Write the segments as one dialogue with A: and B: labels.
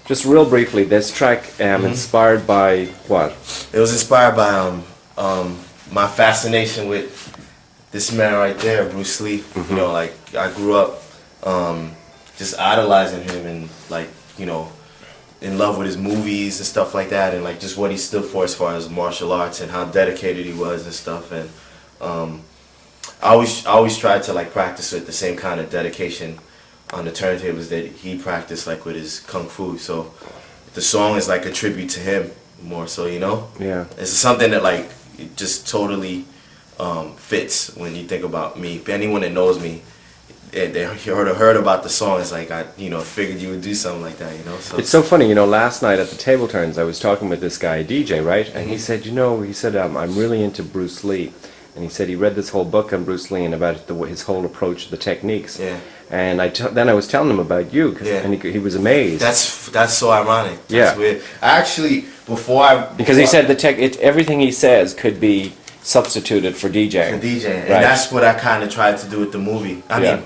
A: Just real briefly, this track inspired by what?
B: It was inspired by my fascination with this man right there, Bruce Lee. You know, like I grew up just idolizing him and like, you know, in love with his movies and stuff like that, and like just what he stood for as far as martial arts and how dedicated he was and stuff. And I always tried to like practice with the same kind of dedication on the turntables that he practiced like with his kung fu. So the song is like a tribute to him more so, you know?
A: Yeah.
B: It's something that like it just totally fits when you think about me. If anyone that knows me, they heard about the song, it's like I figured you would do something like that, you know. So
A: it's so funny, you know. Last night at the table turns, I was talking with this guy DJ, right? And he said, I'm really into Bruce Lee, and he said he read this whole book on Bruce Lee and about his whole approach to the techniques.
B: Yeah.
A: And then I was telling him about you, and he was amazed.
B: That's so ironic. That's
A: yeah.
B: Weird. I actually
A: because he said everything he says could be substituted for DJing.
B: For DJing, and that's what I kind of tried to do with the movie. I mean,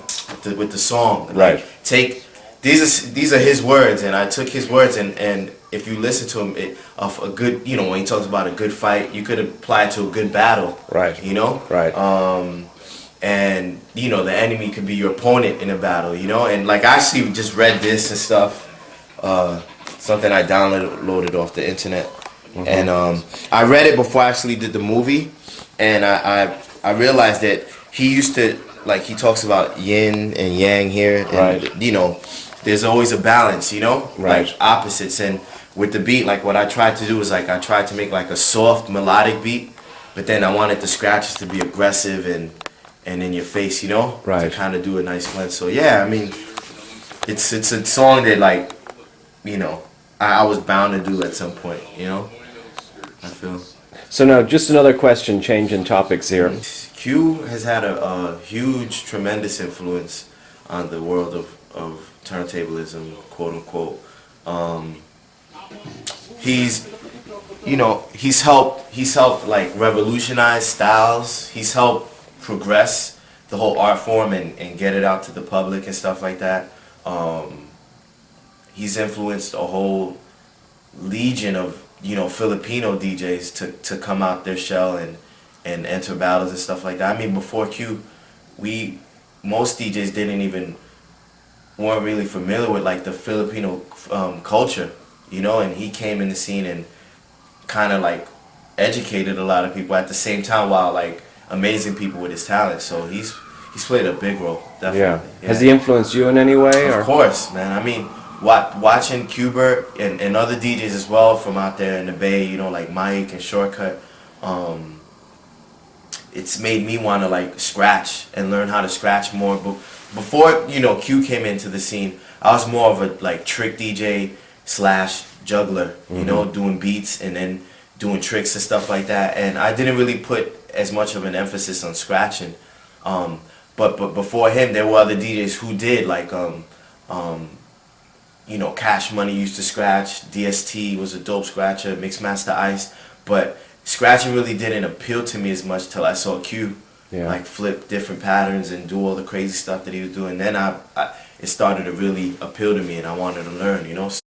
B: with the song.
A: Right.
B: Take these are his words, and I took his words, and if you listen to him, of a good, you know, when he talks about a good fight, you could apply it to a good battle.
A: Right.
B: You know.
A: Right.
B: And you know, the enemy could be your opponent in a battle. You know, and like I actually just read this and stuff. Something I downloaded off the internet, and I read it before I actually did the movie. And I realized that he used to, like, he talks about yin and yang here, and you know, there's always a balance, you know, like opposites. And with the beat, like what I tried to do is like I tried to make like a soft melodic beat, but then I wanted the scratches to be aggressive and in your face, you know, to kind of do a nice blend. So yeah, I mean, it's a song that like, you know, I was bound to do at some point, you know, I feel.
A: So now, just another question, changing topics here.
B: Q has had a huge, tremendous influence on the world of turntablism, quote unquote. He's helped like revolutionize styles. He's helped progress the whole art form and get it out to the public and stuff like that. He's influenced a whole legion of, you know, Filipino DJs to come out their shell and enter battles and stuff like that. I mean, before Q, most DJs weren't really familiar with like the Filipino culture, you know, and he came in the scene and kind of like educated a lot of people at the same time while like amazing people with his talent. So he's played a big role, definitely.
A: Yeah. Has he influenced you in any way?
B: Of course, man. I mean, watching Q-Bert and other DJs as well from out there in the Bay, you know, like Mike and Shortcut, it's made me want to like scratch and learn how to scratch more. But before, you know, Q came into the scene, I was more of a like trick DJ / juggler, you know, doing beats and then doing tricks and stuff like that. And I didn't really put as much of an emphasis on scratching. But before him, there were other DJs who did, like you know, Cash Money used to scratch, DST was a dope scratcher, Mixmaster Ice, but scratching really didn't appeal to me as much till I saw Q like flip different patterns and do all the crazy stuff that he was doing. Then it started to really appeal to me and I wanted to learn, you know.